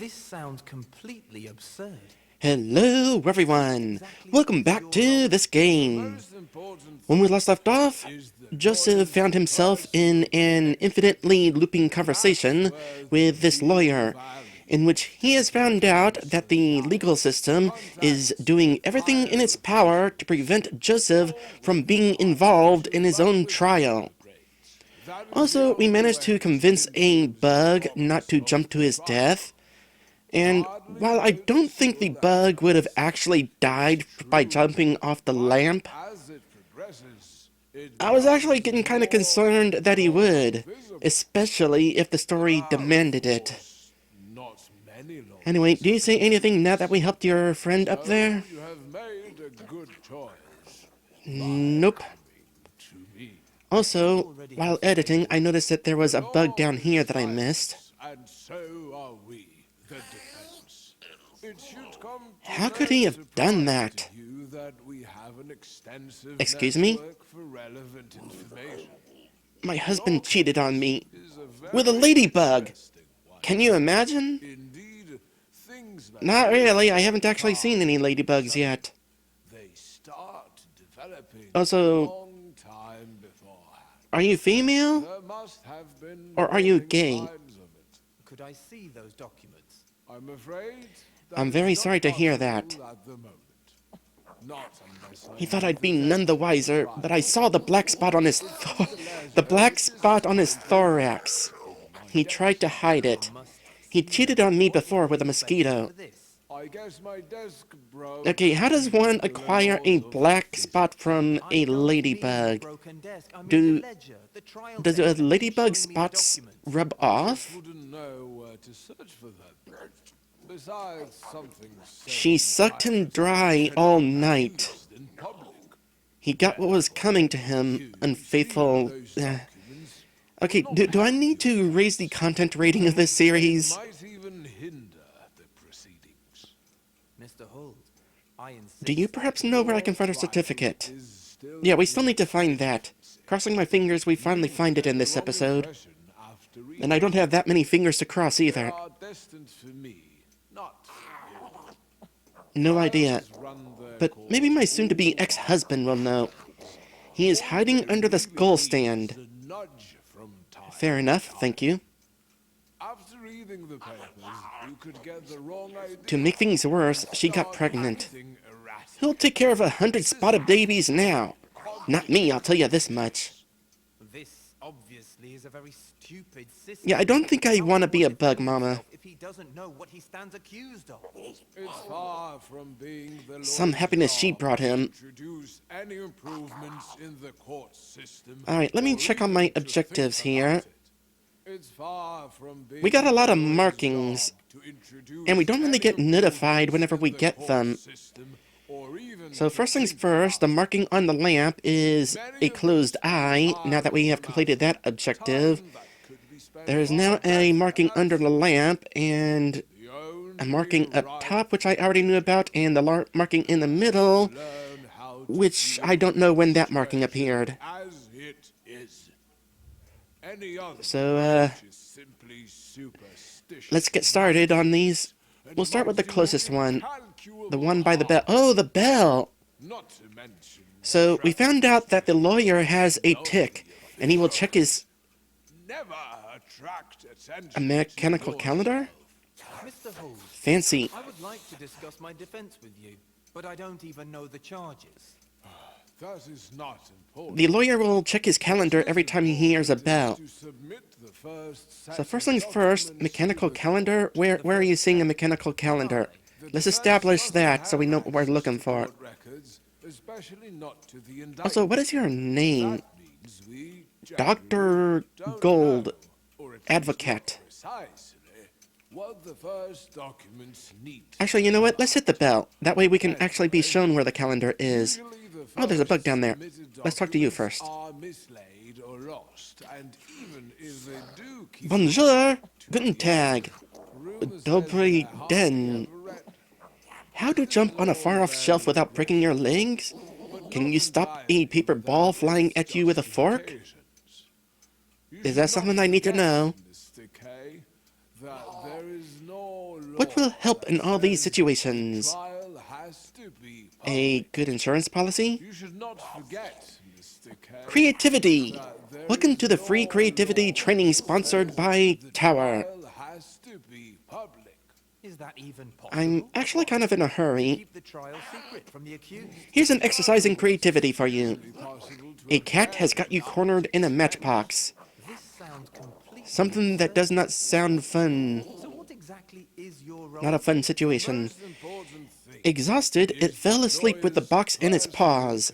This sounds completely absurd. Hello everyone! Welcome back to this game. When we last left off, Joseph found himself in an infinitely looping conversation with this lawyer, in which he has found out that the legal system is doing everything in its power to prevent Joseph from being involved in his own trial. Also, we managed to convince a bug not to jump to his death. And while I don't think the bug would have actually died by jumping off the lamp, I was actually getting kind of concerned that he would, especially if the story demanded it. Anyway, do you say anything now that we helped your friend up there? Nope. Also, while editing, I noticed that there was a bug down here that I missed. How could he have done that? Excuse me? My husband cheated on me with a ladybug. Can you imagine? Not really, I haven't actually seen any ladybugs yet. Also, are you female? Or are you gay? Could I see those documents? I'm very sorry to hear that. He thought I'd be none the wiser, but I saw the black spot on his thorax. He tried to hide it. He cheated on me before with a mosquito. Okay, how does one acquire a black spot from a ladybug? Does a ladybug spots rub off? She sucked him dry all night. He got what was coming to him, unfaithful... Okay, do I need to raise the content rating of this series? Do you perhaps know where I can find a certificate? Yeah, we still need to find that. Crossing my fingers, we finally find it in this episode. And I don't have that many fingers to cross either. No idea. But maybe my soon-to-be ex-husband will know. He is hiding under the skull stand. Fair enough, thank you. To make things worse, she got pregnant. Who'll take care of 100 spotted babies now? Not me, I'll tell you this much. This obviously is a very stupid system. Yeah, I don't think I want to be a bug mama. If he doesn't know what he stands accused of. It's far from being the Some happiness she brought him. any improvements in the court system. Alright, let me check on my objectives here. It's far from being We got a lot of markings, and we don't really get notified whenever we get them. So first things first, the marking on the lamp is a closed eye, now that we have completed that objective. There is now a marking under the lamp, and a marking up top, which I already knew about, and the marking in the middle, which I don't know when that marking appeared. So, let's get started on these. We'll start with the closest one. The one by the bell. Oh, the bell! So, we found out that the lawyer has a tick, and he will check his... A mechanical calendar? Mr. Holmes, Fancy. I would like to discuss my defense with you, but I don't even know the charges. That is not important. The lawyer will check his calendar every time he hears a bell. So first things first, mechanical calendar. Where are you seeing a mechanical calendar? Let's establish that so we know what we're looking for. Also, what is your name? Dr. Gold, advocate. Actually, you know what? Let's hit the bell. That way we can actually be shown where the calendar is. Oh, there's a bug down there. Let's talk to you first. Bonjour! Guten Tag! Dobry den. How to jump on a far-off shelf without breaking your legs? Can you stop a paper ball flying at you with a fork? Is that something I need to know? What will help in all these situations? Trial has to be A good insurance policy? You should not forget, Mr. K. Creativity! There Welcome is to the free no creativity law training that sponsored says by the Tower. trial has to be public. Is that even possible? I'm actually kind of in a hurry. Keep the trial secret from the accused. Here's an exercise in creativity for you. Possible to A cat has got you cornered in a matchbox. This sounds completely Something that does not sound fun. So what exactly is your role? Not a fun situation. most important thing. Exhausted, it fell asleep with the box in its paws.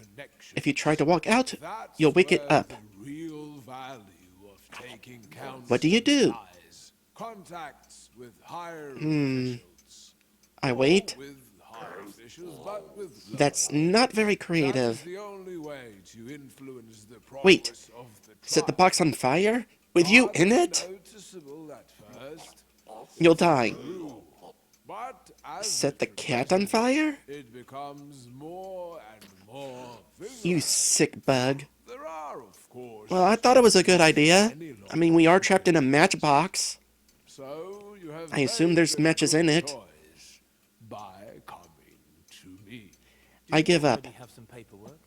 If you try to walk out, That's you'll wake it where up. the real value of taking counsel What do you do? lies. Contacts with higher officials. I wait. With higher officials, but with lower. That's not very That is creative. the only way to influence the Wait, progress of the set the trial. box on fire? With you in it? Noticeable at first, You'll die. but as Set the cat on fire? it becomes more and more visible. You sick bug. There are, of course, Well, I thought it was a good idea. I mean, we are trapped in a matchbox. so you have I assume made there's a matches good in it. choice by coming to me. I give up. Already have some paperwork.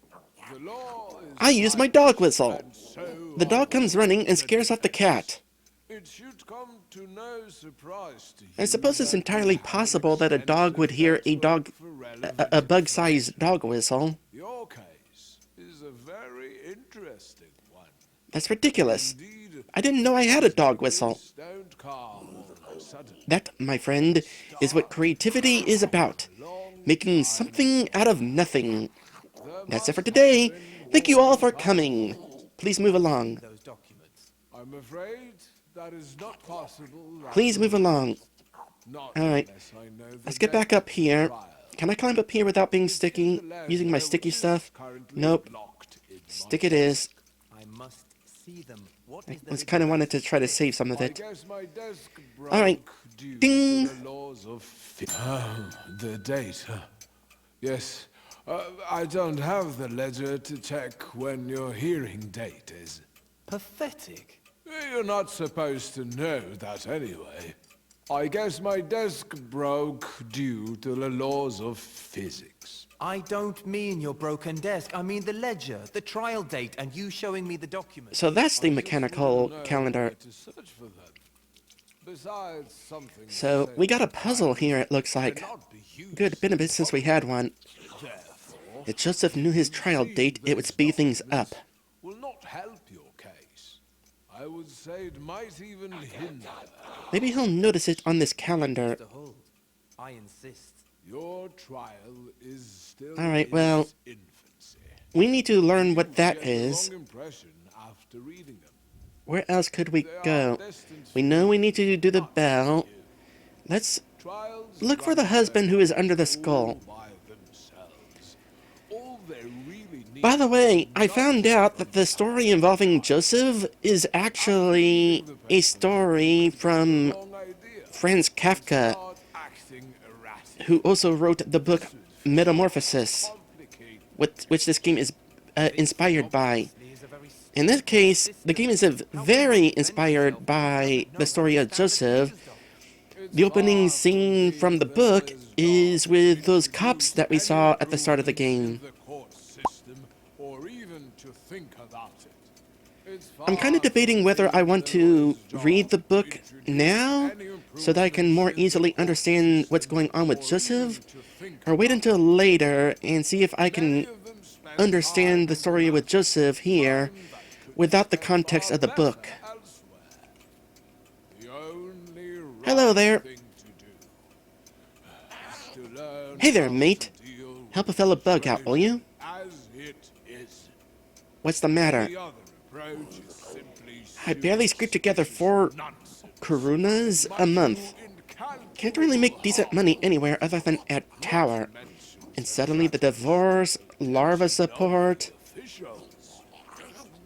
The law is I use my dog whistle. and so The dog comes running and scares off the cat. it should come to no surprise to you. I suppose it's that entirely we have possible that a dog would hear a dog, for a relevant bug-sized dog whistle. Your case is a very interesting one. That's ridiculous. Indeed, I didn't know I had a dog whistle. things don't come all of a sudden. That, my friend, is what creativity is about. Making something out of nothing. That's it for today. Thank you all for coming. Please move along. Those documents. I'm afraid that is not possible. Please move along. Not All right. unless I know the Let's get date back up of here. trial. Can I climb up here without being sticky? The ladder Using my which sticky is stuff? currently Nope. locked in my Stick it is. I must see them. What I is the was kind of wanted to try to save some of I it. guess my desk broke All right. due Ding. to the laws of the date. Yes. I don't have the ledger to check when your hearing date is. pathetic? You're not supposed to know that anyway. I guess my desk broke due to the laws of physics. I don't mean your broken desk. I mean the ledger, the trial date, and you showing me the documents. So that's the mechanical No calendar. way to search for them. Besides, something So says we got a puzzle here, it looks like. cannot be used. Good, been a bit since we had one. Therefore, If Joseph knew his trial date, it would speed things up. will not help your case. I would say it might even hinder. Maybe he'll notice it on this calendar. To hold. I insist. Your trial is still All right, in well, its infancy. we need to learn what You that get the is. wrong impression after reading them. Where else could we They are go? destined We know we need to do the bell. Let's Trials look for run the husband who is under the all skull. by themselves. All they really need By the way, is I not found out that the story involving Joseph is actually a story from the wrong idea. Franz Kafka, Start acting erratic. who also wrote the book Metamorphosis, Complicate which this game is inspired by. These are very In this case, the game is very inspired by the story of Joseph. The opening scene from the book is with those cops that we saw at the start of the game. the court system or even to think about it. It's I'm kind of far debating whether I want to read the book now so that I can more easily understand what's going on with Joseph, or wait until later and see if I can understand the story with Joseph here without the context of the book. elsewhere. The only right Hello there. thing to do is to learn Hey there, how mate. to deal Help a fellow bug out, will you? as it is. What's the matter? The other approach is simply I barely scrape together 4 nonsense. Karunas a month. Can't really make decent money anywhere other than at Tower. And suddenly the divorce, larva support, Officials,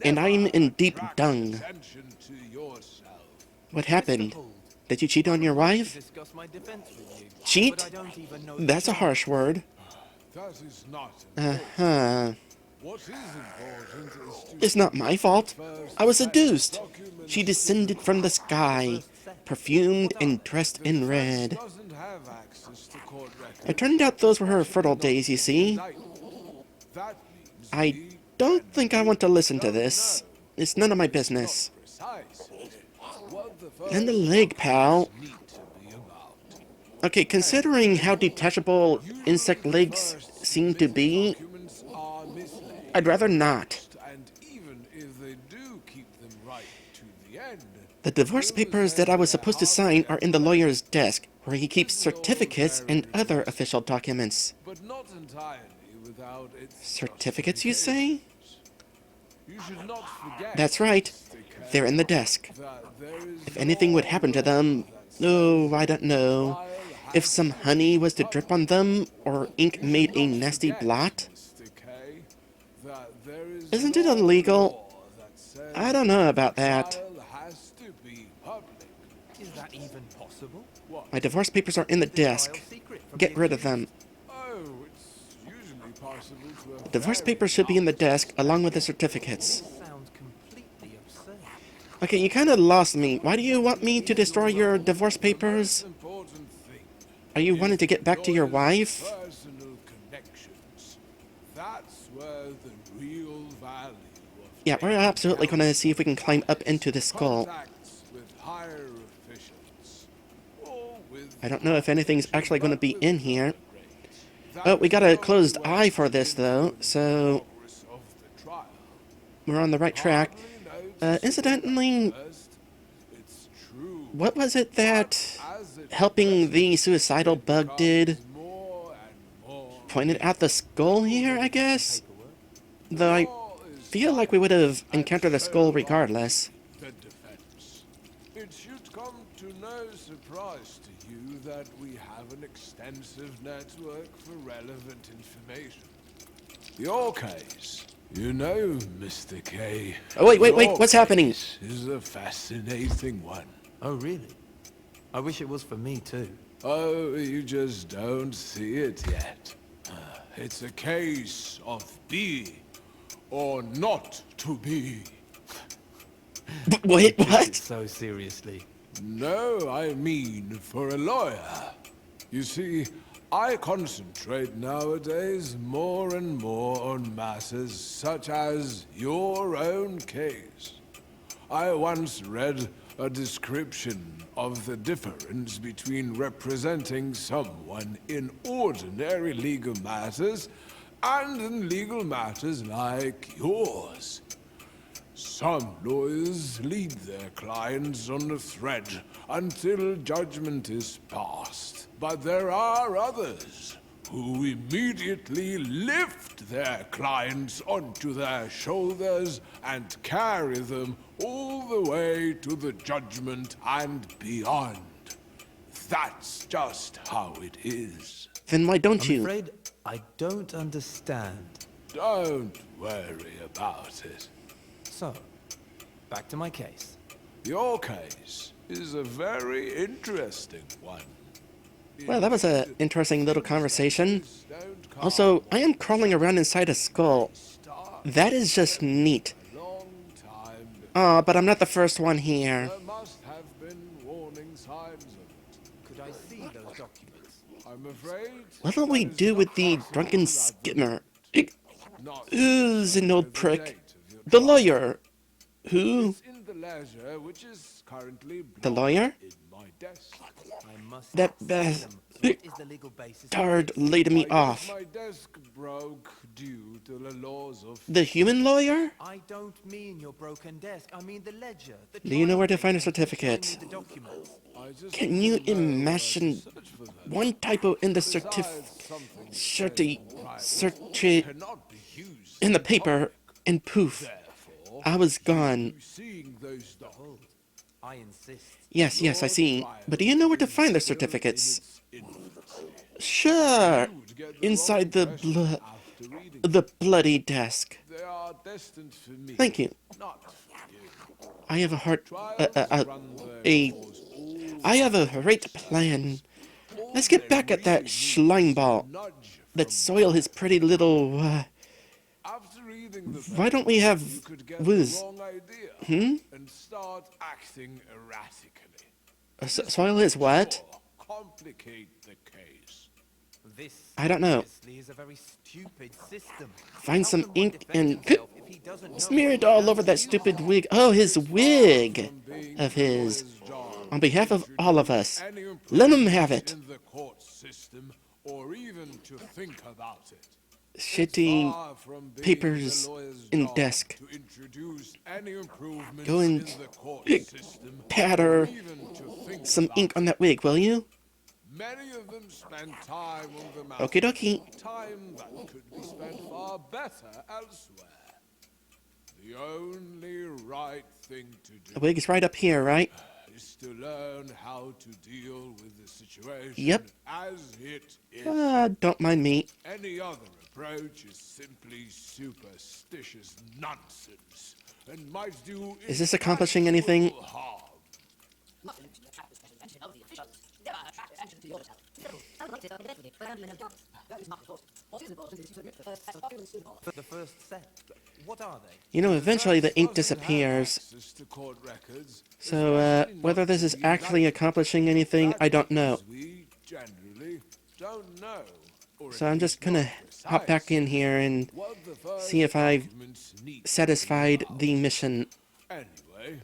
and I'm in deep dung. attention to yourself. What happened? Did you cheat on your wife? discuss my defense with you. Cheat? But I don't even know the That's a harsh word. That is not. Uh-huh. What is important is to It's not my fault. I was seduced. She descended from the sky, perfumed and dressed in red. doesn't have access to court records. It turned out those were her fertile days, you see. That means I don't think I want to listen to this. It's none of my business. precisely what the And the leg, pal. need to be about. Okay, considering how detachable insect legs seem to be, Documents are mislaid, I'd rather not. and even if they do keep them right to the end, The divorce papers that I was supposed to sign are in the lawyer's desk, where he keeps certificates and other official documents. but not entirely without its Certificates, you say? You should not forget That's right. They're in the desk. that there is If anything would happen to them, oh, I don't know. If some honey was to drip on them, or ink made a nasty blot, decay, that there is isn't it illegal? law that says I don't know about that. trial has to be public. Is that even possible? My divorce papers are in the desk. Trial secret from Get the rid of them. Oh, it's usually possible to have Divorce papers should be in the desk, along with the certificates. sounds completely absurd. Okay, you kind of lost me. Why do you want me to destroy your divorce papers? important thing. Are you wanting to get back to your wife? Personal connections. That's where the real value of Yeah, we're absolutely going to see if we can climb up into the skull. contacts with higher officials. Or with I don't know if anything's actually going to be in here. Oh, we got a closed eye for this, though, so progress of the trial. we're on the right track. Incidentally, First, it's true. what was it that As it helping the suicidal bug did? more and more Pointed out the skull here, I guess? Though I feel like we would have encountered the skull regardless. the defense. It should come to no surprise to you that we have an extensive network for relevant information. Your case, you know, Mr. K. Oh, wait, your what's happening? case is a fascinating one. Oh, really? I wish it was for me, too. Oh, you just don't see it yet. It's a case of be or not to be. Wait, what? So seriously. No, I mean for a lawyer. You see, I concentrate nowadays more and more on matters such as your own case. I once read a description of the difference between representing someone in ordinary legal matters and in legal matters like yours. Some lawyers lead their clients on a thread until judgment is passed, but there are others who immediately lift their clients onto their shoulders and carry them all the way to the judgment and beyond. That's just how it is. Then why don't I'm you? afraid I don't understand. Don't worry about it. So, back to my case. Your case is a very interesting one. Well, that was an interesting little conversation. Don't come Also, I am crawling around inside a skull. That is just neat. a long time. Aw, but I'm not the first one here. There must have been warning signs of it. Could I see those documents? I'm afraid. What'll we do with the drunken skimmer? Who's an old prick? The lawyer. Who? It's in the ledger, which is currently The lawyer? in my desk. I must That see bad them. What is the legal basis? tard laid me off. My desk broke due to the laws of. The human lawyer? I don't mean your broken desk. I mean the ledger. The Do you know where to trial find a date. certificate? Show me the documents. I just Can you imagine search for them. one typo in the Cannot be used in the paper, and poof, therefore. I was gone. Seeing those documents. I insist. Yes, I see. But do you know where to find the certificates? Sure. Inside the bloody desk. They are destined for me. Thank you. Not for you. I have a heart. Run their course I have a great plan. Let's get back at that schlimeball. nudge Let's soil his pretty little. after reading the Why don't we papers, have you could get Wiz? the wrong idea and start acting erratically. Soil is what? Or complicate the case. This I don't know. obviously is a very stupid system. Find How some can one ink defend and himself if he doesn't know smear what it he all has over that to stupid use? wig. Oh, his wig From being of the his. lawyer's job On behalf to of all of introduce us, any let him have improvements it. in the court system, or even to think about it. Shitty Far from being papers the lawyer's in job desk. to introduce any improvements Go and in the court big system, patter or even to think some about ink on it. that wig, will you? Many of them spend time on the matter. Okie dokie. Time that could be spent far better elsewhere. The only right thing to The do wig is right up here, right? is to learn how to deal with the situation Yep. as it is. Don't mind me. Any other approach is simply superstitious nonsense and might do Is this accomplishing anything? immeasurable harm. The first set. What are they? You know, eventually the ink Doesn't have disappears. access to court records, So, especially whether not this is to the actually United accomplishing anything, I don't know. States. We generally don't know, or So at I'm just least gonna not hop back in precisely here and what the first see if I've documents need to satisfied be about. the mission. Anyway,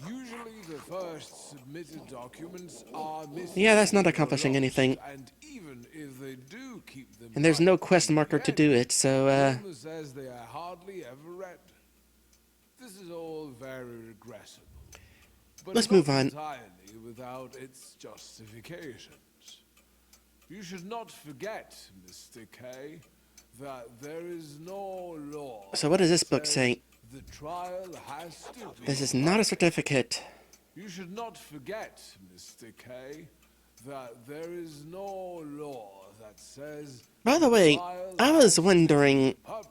usually the first submitted documents are missing. Yeah, that's not or accomplishing lost, anything. And even if they do keep them, And there's no right quest to the marker to end, do it, so, Wilma says they are hardly ever read. This is all very regressible. But Let's not move on. entirely without its justifications. You should not forget, Mr. K, that there is no law. So what does this that book says say? The trial has to be. This is not a certificate. You should not forget, Mr. K, that there is no law that says. By the way, trial I has was to be wondering, public.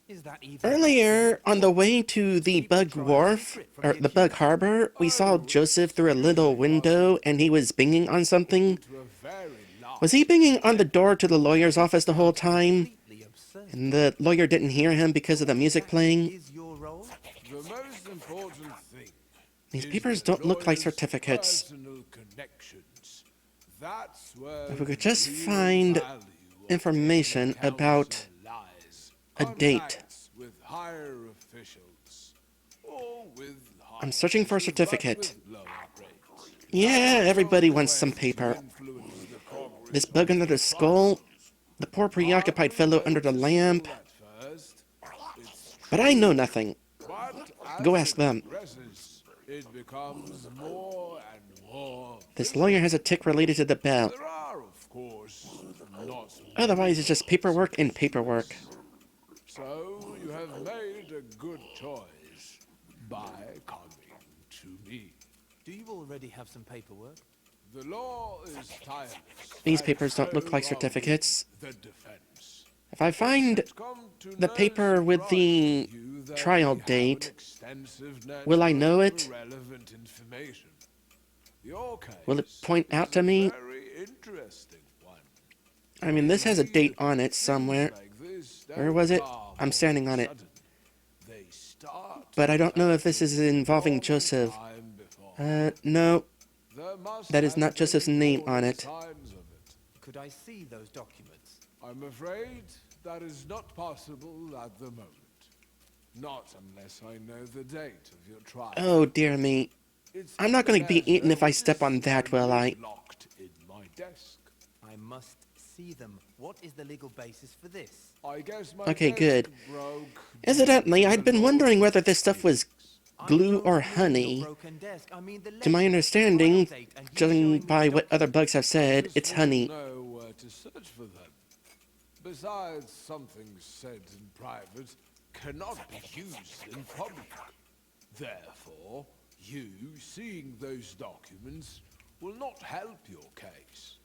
Is that even earlier on the way to the Bug Wharf, or the Bug Harbor, we saw Joseph through a little window and he was banging on something. To a very large Was he banging on the door to the lawyer's office the whole time? completely absurd? And the lawyer didn't hear him because of the music playing? Is your role? The most important thing. These is papers the don't look like lawyer's certificates. personal connections. That's where If we could the just real find value of information the about counsel lies. a date. Contacts with higher officials, or with high I'm searching for a officials, but certificate. with lower grades. Yeah, everybody wants some paper. Influence the progress This bug under the skull, the poor preoccupied fellow under the lamp. at first. It's But I know nothing. But Go as ask it them. progresses, it becomes more and more. This lawyer has a tick related to the bell. There are, of course, not. Otherwise, it's just paperwork and paperwork. So you have made a good choice by coming to me. Do you already have some paperwork? The law is tireless. These and papers don't look so like are certificates. The defense. If I find It's come to the no paper with the surprise to you that trial we have an date, extensive will I network know of it? relevant information. Your case Will it point out is to a me? very interesting one. I mean, this has a date on it somewhere. Like this Where don't was it? come I'm all standing of a on it. sudden. They start But I don't know if this a is involving long Joseph. time before. No. There must that is have not Joseph's been name warning on it. signs of it. Could I see those documents? I'm afraid that is not possible at the moment. Not unless I know the date of your trial. Oh, dear me. It's I'm not going to be in the eaten if I letter step on that, will I? locked in my desk. I must see them. What is the legal basis for this? I guess my Okay, desk good. broke Incidentally, I'd been wondering whether this stuff was glue I'm or not near honey. your broken desk. I mean the To my ledger, understanding, trial date, and you judging showing me by the what other documents. bugs have said, Just it's wouldn't honey. know where to search for them. Besides, something said in private cannot be used in public. Therefore, you seeing those documents will not help your case.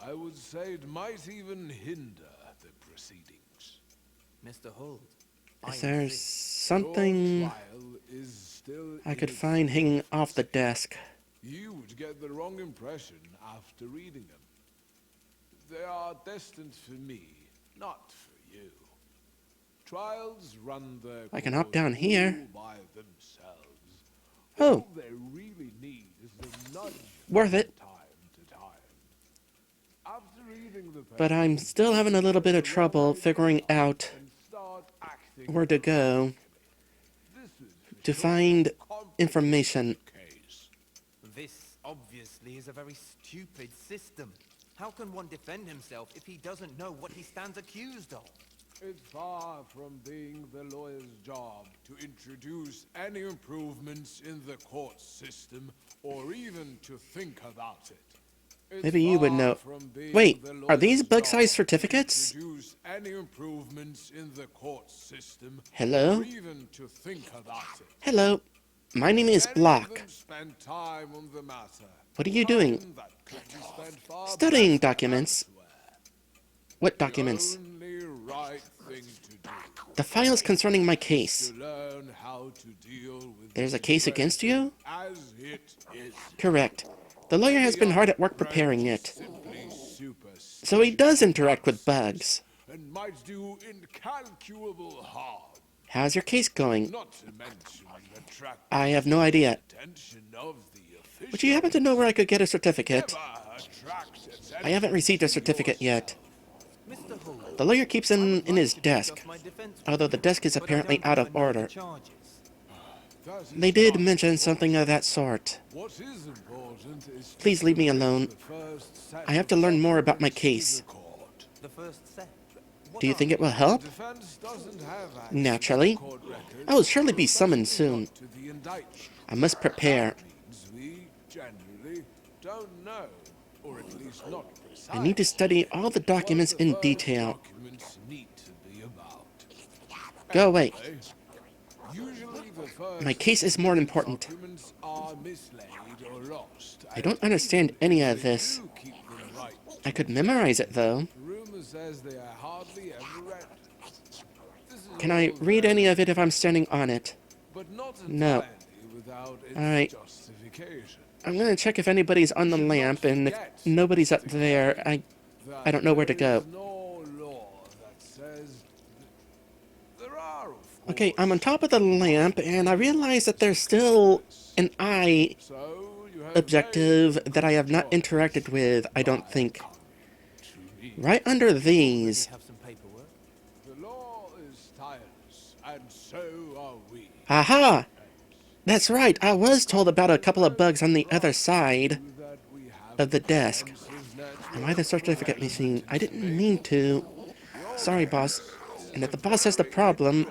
I would say it might even hinder the proceedings. Mr. Holt, Is there Your something trial is still I in could its find hanging off the infancy. desk? You would get the wrong impression after reading them. They are destined for me, not for you. Trials run their I can hop course down here. all by themselves. Oh. All they really need is a nudge Worth it. from time to time. After reading the But I'm still having a little bit of trouble figuring out and start acting where to go this is for to sure find a complicated information. case. This obviously is a very stupid system. How can one defend himself if he doesn't know what he stands accused of? It's far from being the lawyer's job to introduce any improvements in the court system or even to think about it. It's Maybe you would far know. from being Wait, the are these lawyer's bug-sized job certificates? to introduce any improvements in the court system Hello? or even to think about it. Hello. My name is Many of Block. them spend time on the matter. What are you doing? Time that could be spent far Studying better documents. elsewhere. What The documents? only right thing to do The files concerning my case. to learn how to deal with There's a the case against you? as it is. Correct. The lawyer has been hard at work preparing it. Simply So he does interact with bugs. and might do incalculable harm. How's your case going? Not to mention attract I have no idea. attention of the official. Would you happen to know where I could get a certificate? I haven't received a certificate yet. Mr. Holt, The lawyer keeps them in his desk, discuss my defense with although the desk is but I apparently don't out have of any order. charges. They did mention something of that sort. What is important is Please leave me alone. the first set I have to learn more about my case. court. The first set. What Do you are think it they? will help? Defense doesn't have access Naturally. to court records, I will surely be summoned soon. to the indictment. I must prepare. Means we generally don't know, or at least not precisely. I need to study all the documents in detail. Documents need to be about. Go away. Usually the first My case is more important. documents are mislaid or lost. I don't understand any of this. Do keep them right. I could memorize it, though. Rumor says they are hardly ever read. This is Can I all read very- any of it if I'm standing on it? But not No. entirely without its Alright. justification. I'm gonna check if anybody's on the lamp, and if nobody's up there, I don't know where to go. There is no law that says there are, of Okay, course. I'm on top of the lamp, and I realize that there's still an eye So you have objective that I have not interacted with, I don't think. Right under these. Have some paperwork. The law is tireless, and so are we. Aha! That's right, I was told about a couple of bugs on the other side That we have of the desk. is natural. Am I the certificate machine? I didn't mean to. Sorry, boss. And if the boss has the problem,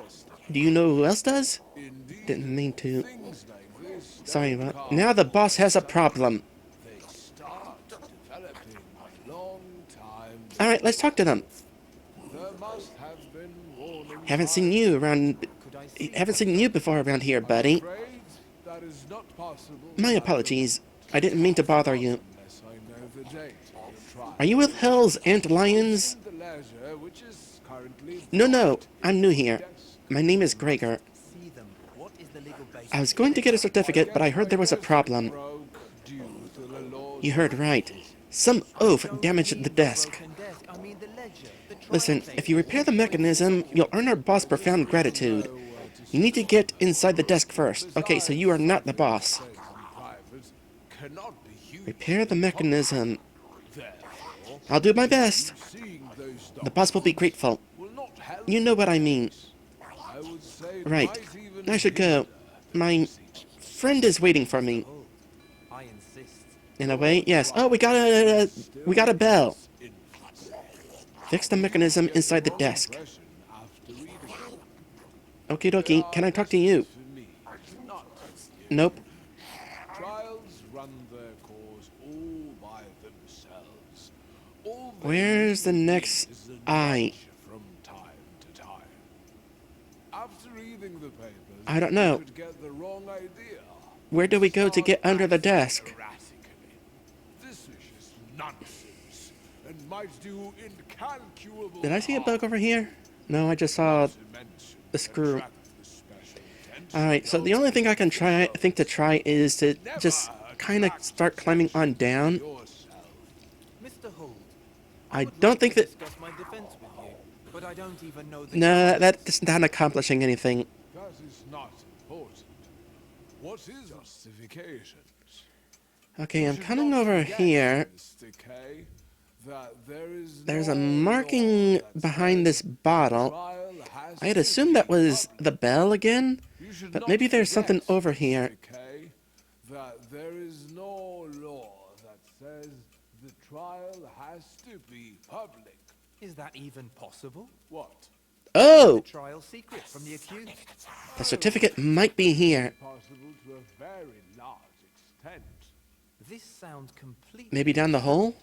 do you know who else does? Didn't mean to. Things like this Sorry, but now the boss has a problem. they start developing a long time. Alright, let's talk to them. There must have been warning. Haven't seen you around. Haven't seen you before around here, buddy. Afraid that is not possible. My apologies. I didn't mean to bother you. Unless I know the date of the trial. Are you with Hell's Ant Lions? The leisure, which is currently No, I'm new here. My name is Gregor. See them. What is the legal basis? I was going to get a certificate, but I heard there was a problem. broke due to the law. You heard right. Some oaf damaged the desk. Broken desk. I mean the ledger. The trial Listen, date. if you repair the mechanism, you'll earn our boss profound gratitude. You need to get inside the desk first. Okay, so you are not the boss. Private cannot be huge. Repair the mechanism. Therefore, I'll do my best. seeing those The boss will be grateful. will not help. You know what I mean. I would say it Right. might even I should go. My friend is waiting for me. I insist. In a way, yes. Oh, we got a bell. Fix the mechanism inside the desk. impression after reading it. Okie dokie, can I talk to you? For me, not Nope. trials run their course all by themselves. All they Where's the need next is a eye? nudge from time to time. After reading the papers, I don't know. you could get the wrong idea. Where do we go to get under the desk? Erratically. This is just nonsense, and might do incalculable Did I see a harm. bug over here? No, I just saw To mention the screw. attract the special attention Alright, so the only thing I can think to try is to just kind of start climbing on down. yourself. Mr. Holt. I would don't like think to that... discuss my defense with you. But I don't even know the No, codes. that's not accomplishing anything. That is not important. What is justifications? Okay, I'm You should coming not over forget, here. Mr. K, that There's a no marking law that behind this says the bottle. trial has I had to assumed be that was public. the bell again, You should but not maybe there's something forget, over here. Mr. K, that there is no law that says the trial has to be public. Is that even possible? What? The Oh! trial secret from the accused. The certificate might be here. Possible to a very large extent. This sounds completely... Maybe down the hole?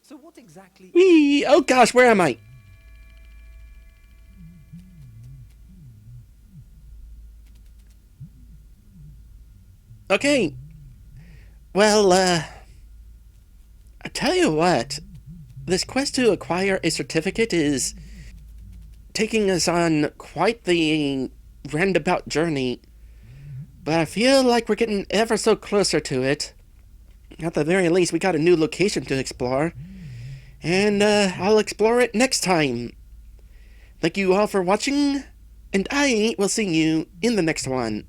So what exactly... Whee! Oh gosh, where am I? Okay. Well, I tell you what. This quest to acquire a certificate is taking us on quite the roundabout journey. But I feel like we're getting ever so closer to it. At the very least, we got a new location to explore. And I'll explore it next time. Thank you all for watching, and I will see you in the next one.